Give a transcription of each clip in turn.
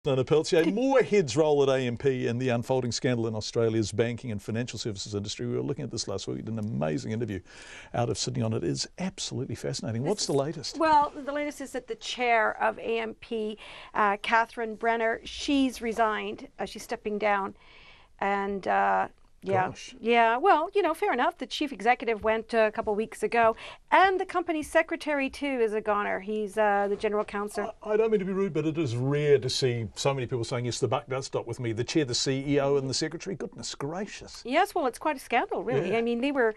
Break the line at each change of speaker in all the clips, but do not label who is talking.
Nona Peltier, more heads roll at AMP and the unfolding scandal in Australia's banking and financial services industry. We were looking at this last week. We did an amazing interview out of Sydney on it. It's absolutely fascinating. What's the latest?
Well, the latest is that the chair of AMP, Catherine Brenner, she's resigned. She's stepping down. And well, fair enough. The chief executive went a couple of weeks ago, and the company secretary too is a goner. He's the general counsel.
I don't mean to be rude, but it is rare to see so many people saying, yes, the buck does stop with me. The chair, the CEO, and the secretary. Goodness gracious.
Yes, well, it's quite a scandal, really.
Yeah.
I mean, they were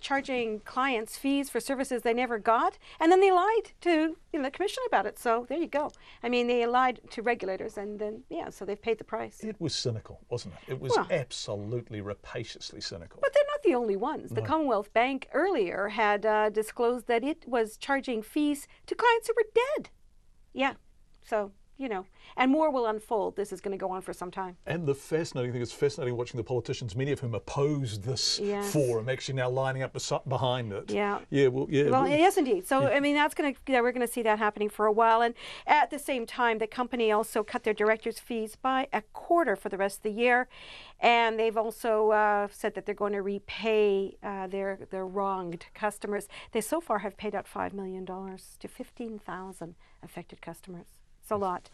charging clients fees for services they never got, and then they lied to the commission about it. So there you go. I mean, they lied to regulators, and then so they've paid the price.
It was cynical, wasn't it? It was absolutely rapaciously cynical.
But they're not the only ones. The Commonwealth Bank earlier had disclosed that it was charging fees to clients who were dead. Yeah, so, and more will unfold. This is going to go on for some time.
And the fascinating thing is fascinating watching the politicians, many of whom opposed this forum, actually now lining up behind it.
Yeah.
Well,
yes, indeed. So, I mean, we're going to see that happening for a while. And at the same time, the company also cut their directors' fees by a quarter for the rest of the year. And they've also said that they're going to repay their wronged customers. They so far have paid out $5 million to 15,000 affected customers. It's a lot.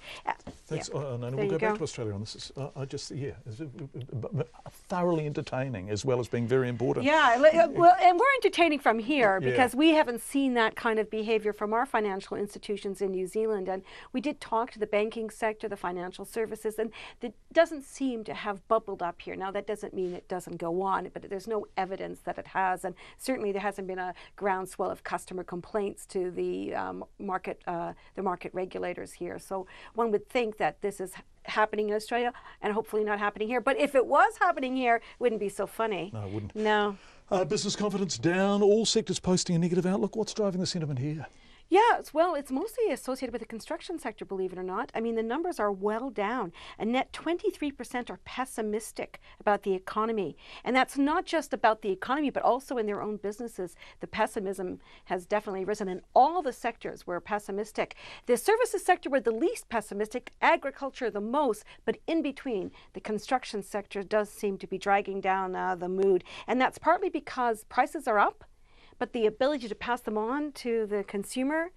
Thanks. Nona, we'll go back to Australia on this. It's thoroughly entertaining as well as being very important.
Yeah, well, and we're entertaining from here because we haven't seen that kind of behavior from our financial institutions in New Zealand. And we did talk to the banking sector, the financial services, and it doesn't seem to have bubbled up here. Now, that doesn't mean it doesn't go on, but there's no evidence that it has. And certainly there hasn't been a groundswell of customer complaints to the market regulators here. So one would think that this is happening in Australia and hopefully not happening here. But if it was happening here, it wouldn't be so funny.
No, it wouldn't.
No.
Business confidence down, all sectors posting a negative outlook. What's driving the sentiment here?
Yeah, well, it's mostly associated with the construction sector, believe it or not. I mean, the numbers are well down. A net 23% are pessimistic about the economy. And that's not just about the economy, but also in their own businesses. The pessimism has definitely risen in all the sectors were pessimistic. The services sector were the least pessimistic, agriculture the most, but in between, the construction sector does seem to be dragging down the mood. And that's partly because prices are up, but the ability to pass them on to the consumer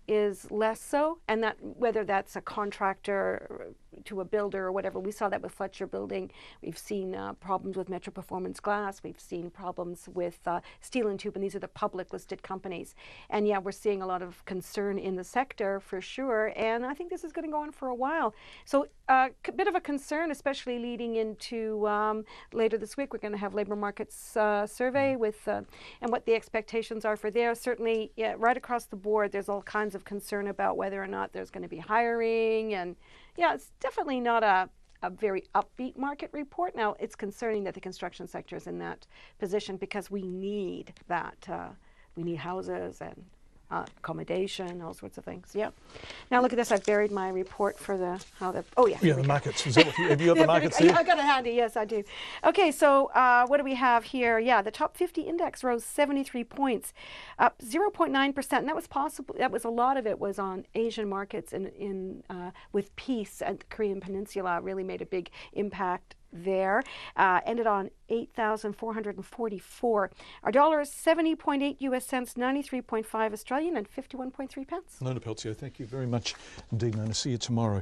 is less so, and that whether that's a contractor to a builder or whatever. We saw that with Fletcher Building. We've seen problems with Metro Performance Glass. We've seen problems with Steel and Tube, and these are the public listed companies. And we're seeing a lot of concern in the sector for sure, and I think this is going to go on for a while. So a bit of a concern, especially leading into later this week. We're going to have labor markets survey with and what the expectations are for there. Certainly, right across the board, there's all kinds of concern about whether or not there's going to be hiring, and it's definitely not a very upbeat market report. Now, it's concerning that the construction sector is in that position because we need that. We need houses and accommodation, all sorts of things. Yeah. Now look at this. I've buried my report for the
the markets. Is that what have you got the markets there?
I got it handy. Yes, I do. Okay, so what do we have here? Yeah, the top 50 index rose 73 points, up 0.9%, and that was possible. That was a lot of it was on Asian markets in with peace, and the Korean Peninsula really made a big impact there. Ended on 8,444. Our dollar is 70.8 US cents, 93.5 Australian, and 51.3 pence.
Nona Peltier, thank you very much indeed, Nona. See you tomorrow.